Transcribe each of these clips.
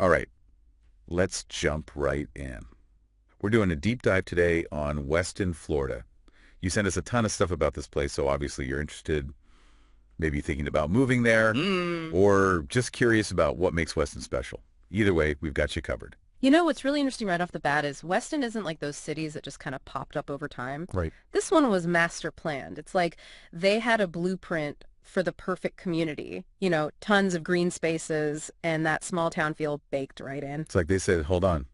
All right, let's jump right in. We're doing a deep dive today on Weston, Florida. You sent us a ton of stuff about this place, so obviously you're interested, maybe thinking about moving there, or just curious about what makes Weston special. Either way, we've got you covered. You know, what's really interesting right off the bat is Weston isn't like those cities that just kind of popped up over time. Right. This one was master planned. It's like they had a blueprint for the perfect community, tons of green spaces and that small town feel baked right in. It's like they said, hold on,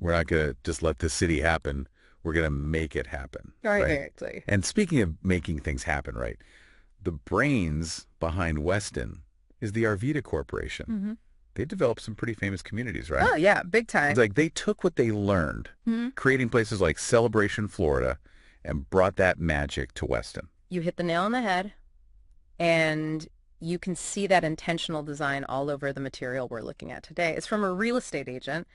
we're not going to just let this city happen. We're going to make it happen. Right, Right. exactly. And speaking of making things happen, right, the brains behind Weston is the Arvida Corporation. Hmm. They developed some pretty famous communities, right? Oh, yeah, big time. It's like they took what they learned, Hmm. creating places like Celebration, Florida, and brought that magic to Weston. You hit the nail on the head, and you can see that intentional design all over the material we're looking at today. It's from a real estate agent,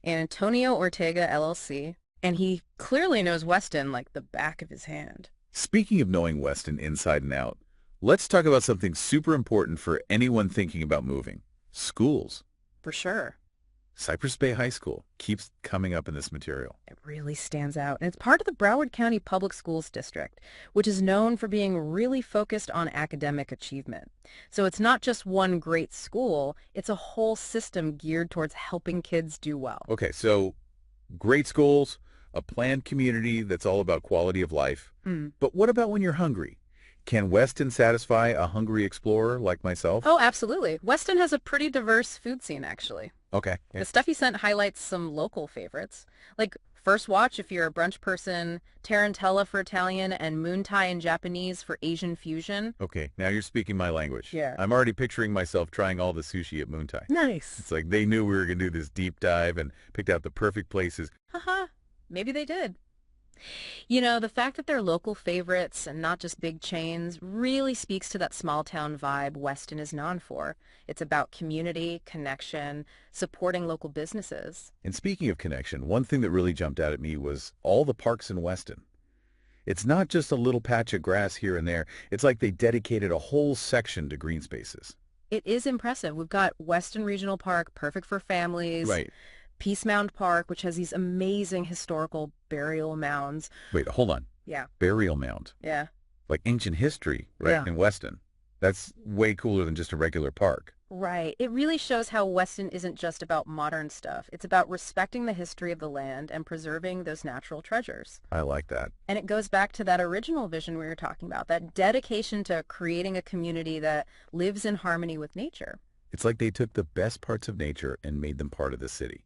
Antonio Ortega, LLC, and he clearly knows Weston like the back of his hand. Speaking of knowing Weston inside and out, let's talk about something super important for anyone thinking about moving. Schools. For sure. Cypress Bay High School keeps coming up in this material. It really stands out. And it's part of the Broward County Public Schools District, which is known for being really focused on academic achievement. So it's not just one great school, it's a whole system geared towards helping kids do well. Okay, so great schools, a planned community that's all about quality of life. Mm. But what about when you're hungry? Can Weston satisfy a hungry explorer like myself? Oh, absolutely. Weston has a pretty diverse food scene, actually. Okay. The stuff he sent highlights some local favorites, like First Watch if you're a brunch person, Tarantella for Italian, and Moon Thai in Japanese for Asian fusion. Okay, now you're speaking my language. Yeah. I'm already picturing myself trying all the sushi at Moon Thai. Nice. It's like they knew we were going to do this deep dive and picked out the perfect places. Haha, maybe they did. The fact that they're local favorites and not just big chains really speaks to that small town vibe Weston is known for. It's about community, connection, supporting local businesses. And speaking of connection, one thing that really jumped out at me was all the parks in Weston. It's not just a little patch of grass here and there. It's like they dedicated a whole section to green spaces. It is impressive. We've got Weston Regional Park, perfect for families. Right. Peace Mound Park, which has these amazing historical burial mounds. Wait, hold on. Yeah, Burial mound. yeah. Like ancient history, right, Yeah. in Weston. That's way cooler than just a regular park. Right. It really shows how Weston isn't just about modern stuff. It's about respecting the history of the land and preserving those natural treasures. I like that. And it goes back to that original vision we were talking about, that dedication to creating a community that lives in harmony with nature. It's like they took the best parts of nature and made them part of the city.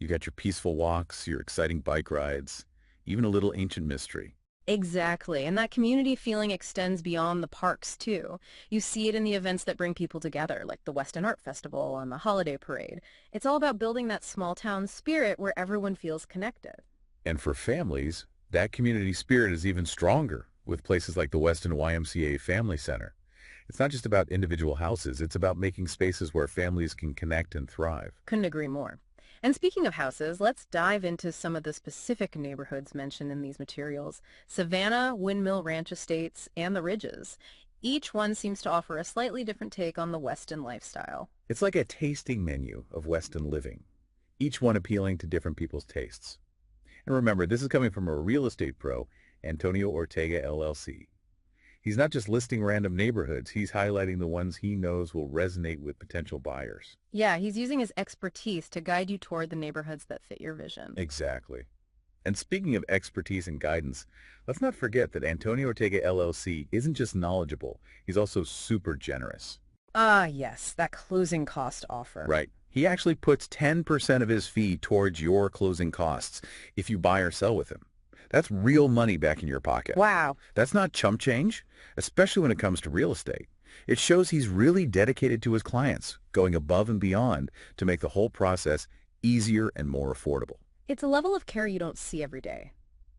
You got your peaceful walks, your exciting bike rides, even a little ancient mystery. Exactly. And that community feeling extends beyond the parks, too. You see it in the events that bring people together, like the Weston Art Festival and the Holiday Parade. It's all about building that small town spirit where everyone feels connected. And for families, that community spirit is even stronger with places like the Weston YMCA Family Center. It's not just about individual houses, it's about making spaces where families can connect and thrive. Couldn't agree more. And speaking of houses, let's dive into some of the specific neighborhoods mentioned in these materials. Savannah, Windmill Ranch Estates, and the Ridges. Each one seems to offer a slightly different take on the Weston lifestyle. It's like a tasting menu of Weston living, each one appealing to different people's tastes. And remember, this is coming from a real estate pro, Antonio Ortega, LLC. He's not just listing random neighborhoods, he's highlighting the ones he knows will resonate with potential buyers. Yeah, he's using his expertise to guide you toward the neighborhoods that fit your vision. Exactly. And speaking of expertise and guidance, let's not forget that Antonio Ortega, LLC isn't just knowledgeable, he's also super generous. Ah, yes, that closing cost offer. Right. He actually puts 10% of his fee towards your closing costs if you buy or sell with him. That's real money back in your pocket. Wow. That's not chump change, especially when it comes to real estate. It shows he's really dedicated to his clients, going above and beyond to make the whole process easier and more affordable. It's a level of care you don't see every day.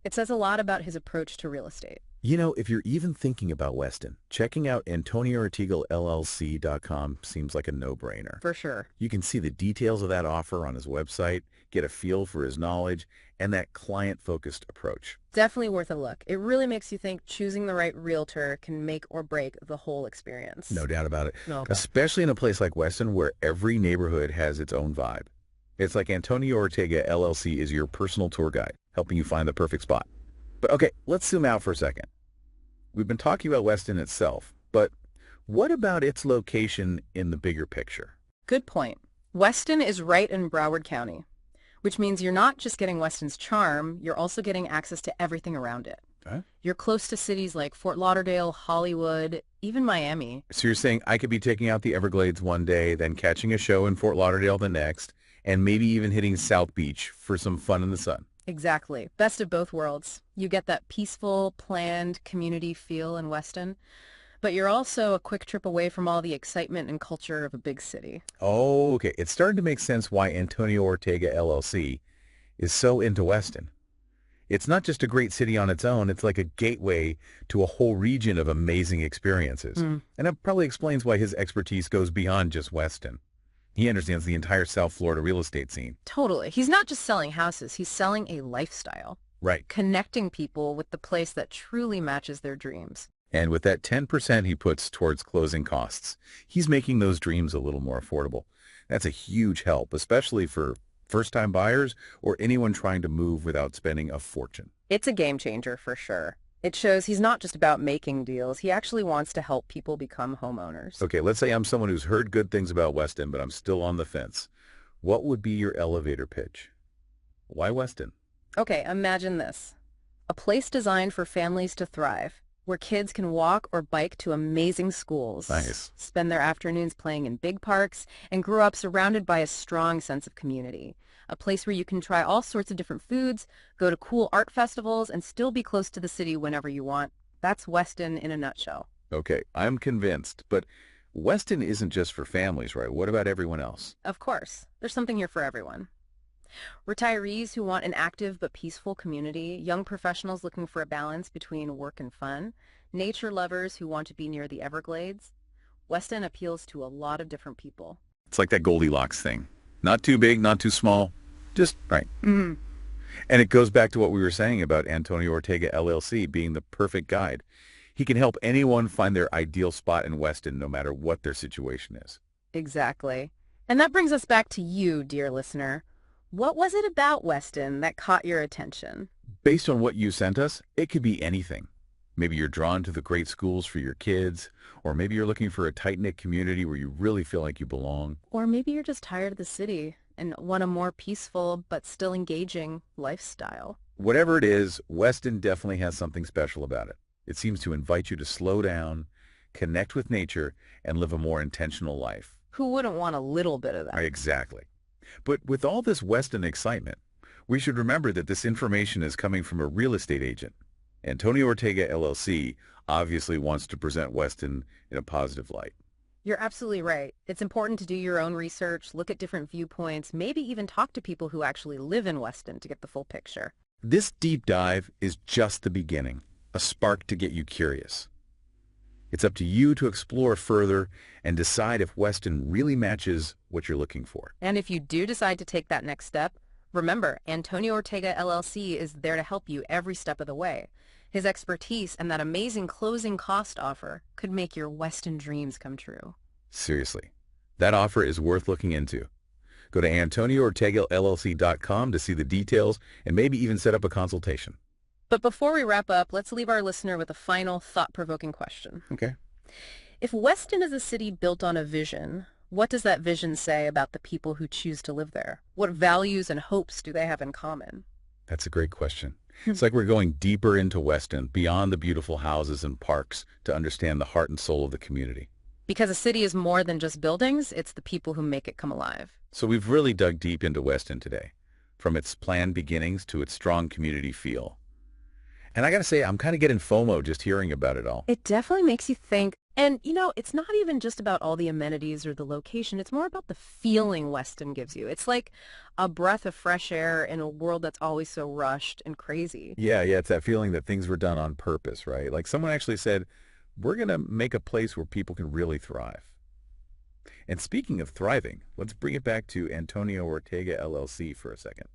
It says a lot about his approach to real estate. You know, if you're even thinking about Weston, checking out AntonioOrtegaLLC.com seems like a no-brainer. For sure. You can see the details of that offer on his website, get a feel for his knowledge, and that client-focused approach. Definitely worth a look. It really makes you think choosing the right realtor can make or break the whole experience. No doubt about it. Okay. Especially in a place like Weston where every neighborhood has its own vibe. It's like Antonio Ortega LLC is your personal tour guide, helping you find the perfect spot. But okay, let's zoom out for a second. We've been talking about Weston itself, but what about its location in the bigger picture? Good point. Weston is right in Broward County, which means you're not just getting Weston's charm, you're also getting access to everything around it. Huh? You're close to cities like Fort Lauderdale, Hollywood, even Miami. So you're saying I could be taking out the Everglades one day, then catching a show in Fort Lauderdale the next, and maybe even hitting South Beach for some fun in the sun. Exactly. Best of both worlds. You get that peaceful, planned community feel in Weston, but you're also a quick trip away from all the excitement and culture of a big city. Oh, okay. It's starting to make sense why Antonio Ortega LLC is so into Weston. It's not just a great city on its own, it's like a gateway to a whole region of amazing experiences. Mm. And that probably explains why his expertise goes beyond just Weston. He understands the entire South Florida real estate scene. Totally. He's not just selling houses, he's selling a lifestyle, Right. connecting people with the place that truly matches their dreams. And with that 10% he puts towards closing costs, he's making those dreams a little more affordable. That's a huge help, especially for first-time buyers or anyone trying to move without spending a fortune. It's a game changer for sure. It shows he's not just about making deals, he actually wants to help people become homeowners. Okay, let's say I'm someone who's heard good things about Weston, but I'm still on the fence. What would be your elevator pitch? Why Weston? Okay, imagine this. A place designed for families to thrive, where kids can walk or bike to amazing schools, Nice. spend their afternoons playing in big parks, and grow up surrounded by a strong sense of community. A place where you can try all sorts of different foods, go to cool art festivals, and still be close to the city whenever you want. That's Weston in a nutshell. Okay, I'm convinced, but Weston isn't just for families, right? What about everyone else? Of course, there's something here for everyone. Retirees who want an active but peaceful community, young professionals looking for a balance between work and fun, nature lovers who want to be near the Everglades. Weston appeals to a lot of different people. It's like that Goldilocks thing. Not too big, not too small, just right. Mm-hmm. And it goes back to what we were saying about Antonio Ortega LLC being the perfect guide. He can help anyone find their ideal spot in Weston no matter what their situation is. Exactly. And that brings us back to you, dear listener. What was it about Weston that caught your attention? Based on what you sent us, it could be anything. Maybe you're drawn to the great schools for your kids, or maybe you're looking for a tight-knit community where you really feel like you belong. Or maybe you're just tired of the city and want a more peaceful but still engaging lifestyle. Whatever it is, Weston definitely has something special about it. It seems to invite you to slow down, connect with nature, and live a more intentional life. Who wouldn't want a little bit of that? Exactly. But with all this Weston excitement, we should remember that this information is coming from a real estate agent. Antonio Ortega LLC obviously wants to present Weston in a positive light. You're absolutely right. It's important to do your own research, look at different viewpoints, maybe even talk to people who actually live in Weston to get the full picture. This deep dive is just the beginning, a spark to get you curious. It's up to you to explore further and decide if Weston really matches what you're looking for. And if you do decide to take that next step, remember, Antonio Ortega LLC is there to help you every step of the way. His expertise and that amazing closing cost offer could make your Weston dreams come true. Seriously, that offer is worth looking into. Go to AntonioOrtegaLLC.com to see the details and maybe even set up a consultation. But before we wrap up, let's leave our listener with a final thought-provoking question. Okay. If Weston is a city built on a vision, what does that vision say about the people who choose to live there? What values and hopes do they have in common? That's a great question. It's like we're going deeper into Weston, beyond the beautiful houses and parks, to understand the heart and soul of the community. Because a city is more than just buildings, it's the people who make it come alive. So we've really dug deep into Weston today, from its planned beginnings to its strong community feel. And I gotta say, I'm kind of getting FOMO just hearing about it all. It definitely makes you think. And, it's not even just about all the amenities or the location. It's more about the feeling Weston gives you. It's like a breath of fresh air in a world that's always so rushed and crazy. Yeah, it's that feeling that things were done on purpose, right? Like someone actually said, we're going to make a place where people can really thrive. And speaking of thriving, let's bring it back to Antonio Ortega LLC for a second.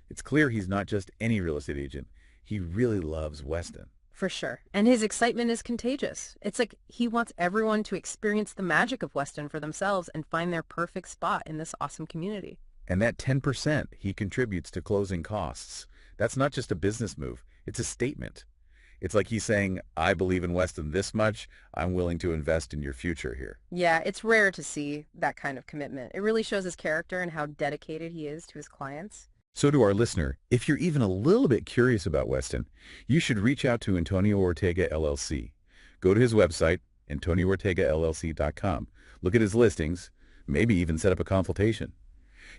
It's clear he's not just any real estate agent. He really loves Weston. For sure. And his excitement is contagious. It's like he wants everyone to experience the magic of Weston for themselves and find their perfect spot in this awesome community. And that 10% he contributes to closing costs. That's not just a business move. It's a statement. It's like he's saying, I believe in Weston this much. I'm willing to invest in your future here. Yeah, it's rare to see that kind of commitment. It really shows his character and how dedicated he is to his clients. So to our listener, if you're even a little bit curious about Weston, you should reach out to Antonio Ortega LLC. Go to his website, AntonioOrtegaLLC.com. Look at his listings, maybe even set up a consultation.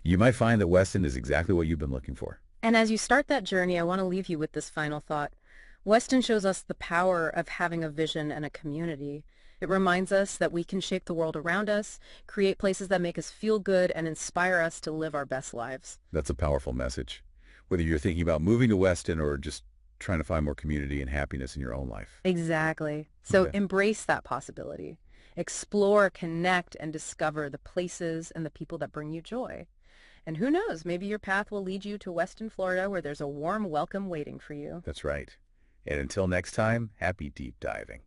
You might find that Weston is exactly what you've been looking for. And as you start that journey, I want to leave you with this final thought. Weston shows us the power of having a vision and a community. It reminds us that we can shape the world around us, create places that make us feel good, and inspire us to live our best lives. That's a powerful message. Whether you're thinking about moving to Weston or just trying to find more community and happiness in your own life. Exactly. So Okay. embrace that possibility. Explore, connect, and discover the places and the people that bring you joy. And who knows, maybe your path will lead you to Weston, Florida, where there's a warm welcome waiting for you. That's right. And until next time, happy deep diving.